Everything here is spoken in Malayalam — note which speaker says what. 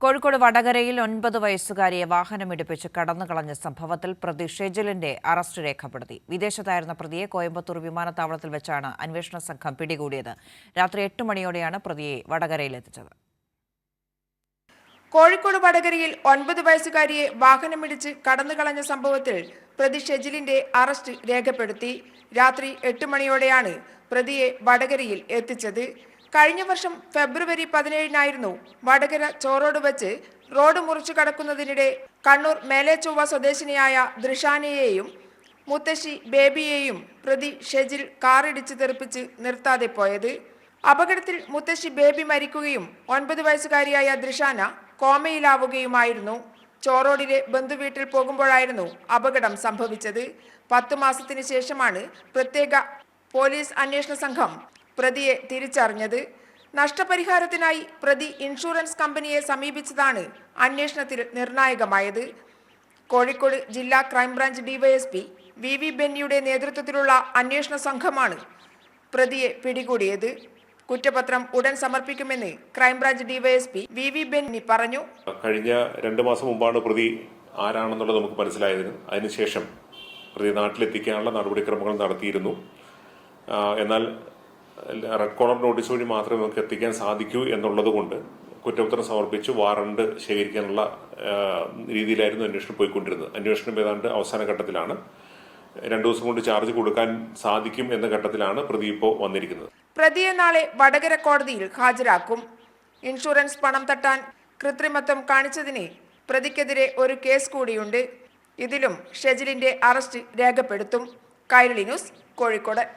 Speaker 1: കോഴിക്കോട് വടകരയിൽ 9 വയസ്സുകാരിയെ വാഹനമിടിപ്പിച്ച് കടന്നുകളഞ്ഞ സംഭവത്തിൽ പ്രതി ഷെജിലിന്റെ അറസ്റ്റ് രേഖപ്പെടുത്തി. വിദേശത്തായിരുന്ന പ്രതിയെ കോയമ്പത്തൂർ വിമാനത്താവളത്തിൽ വെച്ചാണ് അന്വേഷണ സംഘം പിടികൂടിയത്. രാത്രി 8 മണിയോടെയാണ് പ്രതിയെ വടകരയിലെത്തിച്ചത്.
Speaker 2: കോഴിക്കോട് വടകരയിൽ 9 വയസ്സുകാരിയെ വാഹനമിടിച്ച് കടന്നുകളഞ്ഞ സംഭവത്തിൽ പ്രതി ഷെജിലിന്റെ അറസ്റ്റ് രേഖപ്പെടുത്തി. രാത്രി 8 മണിയോടെയാണ് പ്രതിയെ വടകരയിൽ എത്തിച്ചത്. കഴിഞ്ഞ വർഷം ഫെബ്രുവരി 17-നായിരുന്നു വടകര ചോറോട് വെച്ച് റോഡ് മുറിച്ചു കടക്കുന്നതിനിടെ കണ്ണൂർ മേലേച്ചൊവ്വ സ്വദേശിനിയായ ദൃഷാനയെയും മുത്തശ്ശി ബേബിയെയും പ്രതി ഷെജിൽ കാറിടിച്ച് തെറിപ്പിച്ച് നിർത്താതെ പോയത്. അപകടത്തിൽ മുത്തശ്ശി ബേബി മരിക്കുകയും 9 വയസ്സുകാരിയായ ദൃഷാന കോമയിലാവുകയുമായിരുന്നു. ചോറോഡിലെ ബന്ധുവീട്ടിൽ പോകുമ്പോഴായിരുന്നു അപകടം സംഭവിച്ചത്. 10 മാസത്തിന് ശേഷമാണ് പ്രത്യേക പോലീസ് അന്വേഷണ സംഘം പ്രതിയെ തിരിച്ചറിഞ്ഞത്. നഷ്ടപരിഹാരത്തിനായി പ്രതി ഇൻഷുറൻസ് കമ്പനിയെ സമീപിച്ചതാണ് അന്വേഷണത്തിൽ നിർണായകമായത്. കോഴിക്കോട് ജില്ലാ ക്രൈംബ്രാഞ്ച് ഡിവൈഎസ്പി വി ബെന്നിയുടെ നേതൃത്വത്തിലുള്ള അന്വേഷണ സംഘമാണ് പ്രതിയെ പിടികൂടിയത്. കുറ്റപത്രം ഉടൻ സമർപ്പിക്കുമെന്ന് ക്രൈംബ്രാഞ്ച് ഡിവൈഎസ്പി വി ബെന്നി പറഞ്ഞു.
Speaker 3: കഴിഞ്ഞ 2 മാസം മുമ്പാണ് പ്രതി ആരാണെന്നുള്ളത് നമുക്ക് മനസ്സിലായതിന്. അതിനുശേഷം പ്രതി നാട്ടിലെത്തിക്കാനുള്ള നടപടിക്രമങ്ങൾ നടത്തിയിരുന്നു. എന്നാൽ റെഡ് കോർണർ നോട്ടീസ് വഴി മാത്രമേ നമുക്ക് എത്തിക്കാൻ സാധിക്കൂ എന്നുള്ളത് കൊണ്ട് കുറ്റപത്രം സമർപ്പിച്ച് വാറണ്ട് ശേഖരിക്കാനുള്ള രീതിയിലായിരുന്നു അന്വേഷണം പോയിക്കൊണ്ടിരുന്നത്. അന്വേഷണം ഏതാണ്ട് അവസാന ഘട്ടത്തിലാണ്. 2 ദിവസം കൊണ്ട് ചാർജ് കൊടുക്കാൻ സാധിക്കും എന്ന ഘട്ടത്തിലാണ് പ്രതി ഇപ്പോൾ വന്നിരിക്കുന്നത്.
Speaker 2: പ്രതിയെ നാളെ വടകര കോടതിയിൽ ഹാജരാക്കും. ഇൻഷുറൻസ് പണം തട്ടാൻ കൃത്രിമത്വം കാണിച്ചതിന് പ്രതിക്കെതിരെ ഒരു കേസ് കൂടിയുണ്ട്. ഇതിലും ഷെജിലിന്റെ അറസ്റ്റ് രേഖപ്പെടുത്തും. കൈരളി ന്യൂസ്, കോഴിക്കോട്.